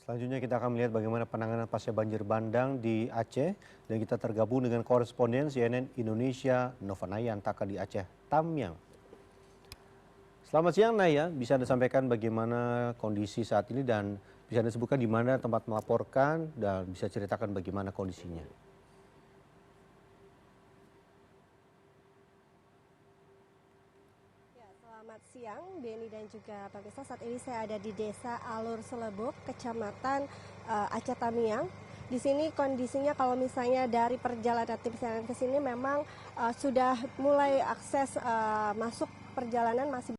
Selanjutnya kita akan melihat bagaimana penanganan pasca banjir bandang di Aceh dan kita tergabung dengan koresponden CNN Indonesia Nova Nayantaka di Aceh, Tamyang. Selamat siang Naya, bisa Anda sampaikan bagaimana kondisi saat ini dan bisa Anda sebutkan di mana tempat melaporkan dan bisa ceritakan bagaimana kondisinya. Selamat siang, Beni dan juga pemirsa. Saat ini saya ada di Desa Alur Selebuk, Kecamatan Aceh Tamiang. Di sini kondisinya kalau misalnya dari perjalanan tim CNN ke sini memang sudah mulai akses masuk perjalanan masih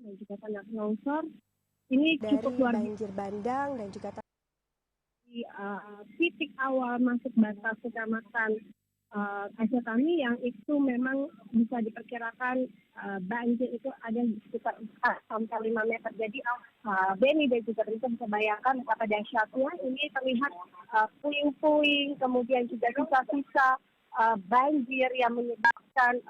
dan juga tanah longsor. Ini cukup luar biasa. Banjir bandang dan juga di titik awal masuk batas Kecamatan Aceh Tami yang itu memang bisa diperkirakan banjir itu ada sekitar 4 sampai 5 meter. Jadi Beni dan juga Risa bisa bayangkan betapa dahsyatnya. Ini terlihat puing-puing, kemudian juga sisa-sisa banjir yang menyebabkan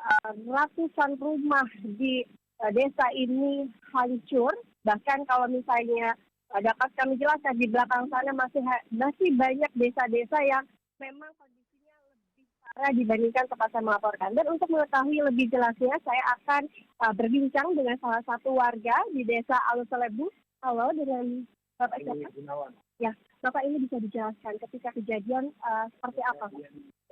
ratusan rumah di desa ini hancur. Bahkan kalau misalnya dapat kami jelaskan di belakang sana masih banyak desa-desa yang memang kondisinya lebih parah dibandingkan tempat saya melaporkan. Dan untuk mengetahui lebih jelasnya, saya akan berbincang dengan salah satu warga di Desa Alur Selebuk. Halo, dengan Bapak siapa? Ya, Bapak ini bisa dijelaskan ketika kejadian seperti apa, Pak?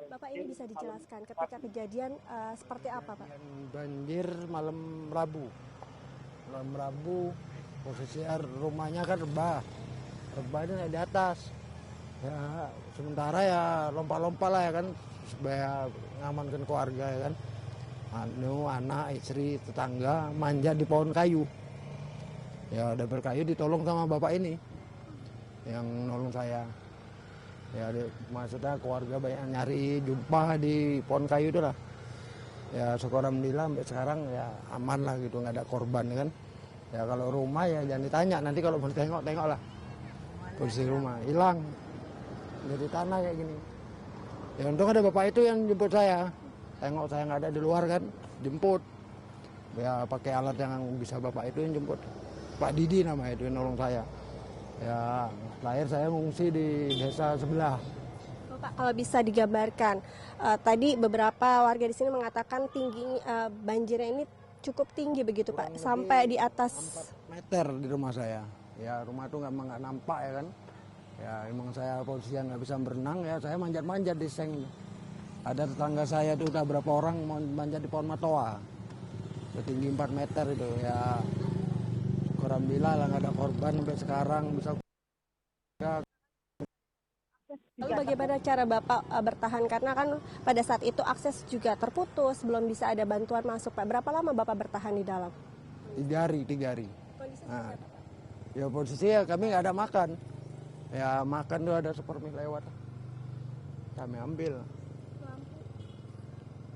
Bapak ini bisa dijelaskan ketika kejadian seperti apa, Pak? Banjir malam Rabu. Malam Rabu, posisi rumahnya kan rebah itu di atas ya, sementara ya lompat-lompat lah ya kan supaya ngamankan keluarga ya kan, anak, istri, tetangga manjat di pohon kayu ya, udah berkayu ditolong sama bapak ini yang nolong saya ya, maksudnya keluarga banyak nyari jumpa di pohon kayu itu lah ya, syukur alhamdulillah sampai sekarang ya aman lah gitu, nggak ada korban kan. Ya kalau rumah ya jangan ditanya, nanti kalau mau tengok lah kondisi rumah hilang jadi tanah kayak gini. Ya untung ada bapak itu yang jemput saya, tengok saya nggak ada di luar kan, jemput ya pakai alat yang bisa bapak itu yang jemput. Pak Didi namanya itu yang nolong saya ya, lahir saya ngungsi di desa sebelah. Pak, kalau bisa digambarkan, tadi beberapa warga di sini mengatakan tinggi banjirnya ini cukup tinggi begitu Pak, sampai di atas 4 meter di rumah saya. Ya rumah itu nggak nampak ya kan. Ya emang saya posisinya nggak bisa berenang ya, saya manjat-manjat di seng. Ada tetangga saya itu udah berapa orang mau manjat di pohon matoa, setinggi 4 meter itu ya. Alhamdulillah lah nggak ada korban sampai sekarang bisa. Lalu bagaimana cara Bapak bertahan, karena kan pada saat itu akses juga terputus, belum bisa ada bantuan masuk Pak. Berapa lama Bapak bertahan di dalam? 3 hari. Kondisinya ya posisi ya kami nggak ada makan. Ya makan tuh ada supermi lewat, kami ambil.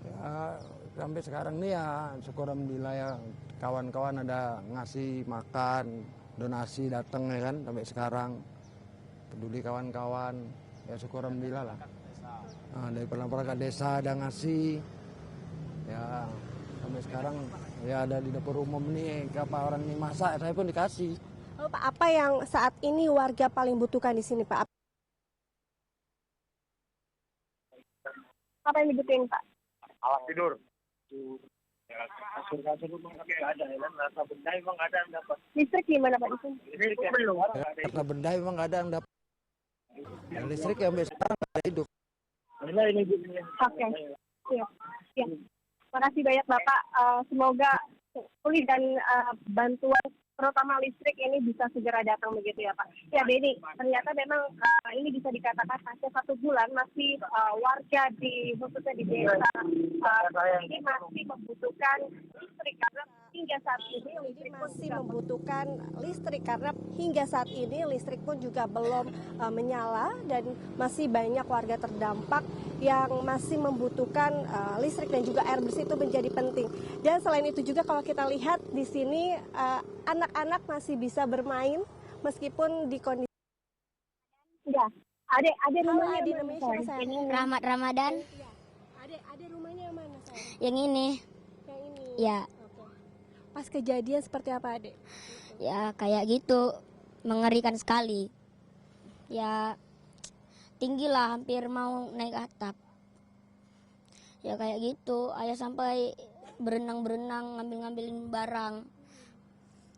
Ya sampai sekarang nih ya syukur alhamdulillah ya, kawan-kawan ada ngasih makan, donasi datang ya kan, sampai sekarang peduli kawan-kawan. Ya syukur alhamdulillah lah. Dari perangkat desa ada ngasih. Ya sampai sekarang ya ada di dapur umum nih, apa orang ini masak saya pun dikasih. Lalu Pak, apa yang saat ini warga paling butuhkan di sini Pak? Apa yang dibutuhin Pak? Alat tidur. Kasur-kasur memang nggak ada, ya kan? Rasa benda memang nggak ada yang dapat. Listrik gimana Pak di sini? Listrik belum. Karena benda memang nggak ada yang dapat. Ya, listrik yang sampai sekarang nggak hidup. Oke, siap. Terima kasih banyak Bapak. Semoga pulih dan bantuan terutama listrik ini bisa segera datang begitu ya Pak. Ya Beni, ternyata memang ini bisa dikatakan hampir 1 bulan masih warga di khususnya di desa ini masih membutuhkan listrik karena hingga saat ini listrik pun juga belum menyala dan masih banyak warga terdampak yang masih membutuhkan listrik dan juga air bersih itu menjadi penting. Dan selain itu juga kalau kita lihat di sini anak-anak masih bisa bermain meskipun di kondisi. Ya, ada rumahnya yang mana saya? Ini Rahmat Ramadan. Ada rumahnya yang mana saya? Yang ini. Yang ini. Ya. Oke. Pas kejadian seperti apa, Adek? Ya kayak gitu, mengerikan sekali. Ya tinggi lah, hampir mau naik atap. Ya kayak gitu, ayah sampai berenang-berenang ngambil-ngambilin barang.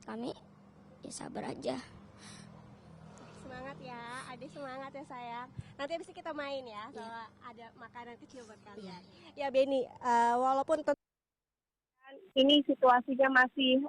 Kami ya sabar aja. Semangat ya, Adek, semangat ya sayang. Nanti habis ini kita main ya, sama ada makanan kecil buat kalian. Ya Beni, walaupun Ini situasinya masih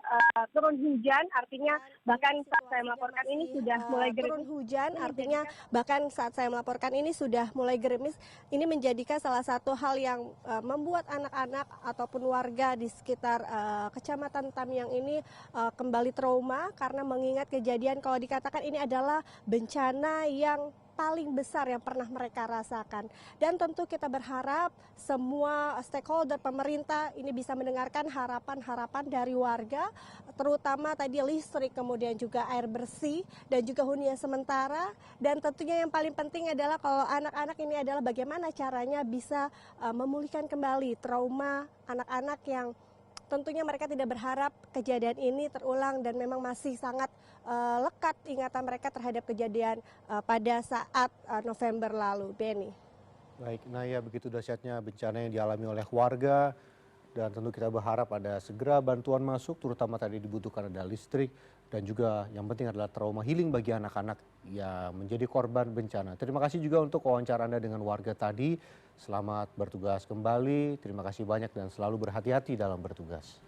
turun hujan, artinya bahkan saat saya melaporkan ini sudah mulai turun gerimis. hujan, artinya bahkan saat saya melaporkan ini sudah mulai gerimis. Ini menjadikan salah satu hal yang membuat anak-anak ataupun warga di sekitar Kecamatan Tamyang ini kembali trauma karena mengingat kejadian, kalau dikatakan ini adalah bencana yang paling besar yang pernah mereka rasakan. Dan tentu kita berharap semua stakeholder pemerintah ini bisa mendengarkan harapan-harapan dari warga, terutama tadi listrik, kemudian juga air bersih dan juga hunian sementara. Dan tentunya yang paling penting adalah kalau anak-anak ini adalah bagaimana caranya bisa memulihkan kembali trauma anak-anak yang tentunya mereka tidak berharap kejadian ini terulang dan memang masih sangat lekat ingatan mereka terhadap kejadian pada saat November lalu. Beni. Baik, Naya, begitu dahsyatnya bencana yang dialami oleh warga dan tentu kita berharap ada segera bantuan masuk, terutama tadi dibutuhkan ada listrik dan juga yang penting adalah trauma healing bagi anak-anak yang menjadi korban bencana. Terima kasih juga untuk wawancara Anda dengan warga tadi. Selamat bertugas kembali, terima kasih banyak dan selalu berhati-hati dalam bertugas.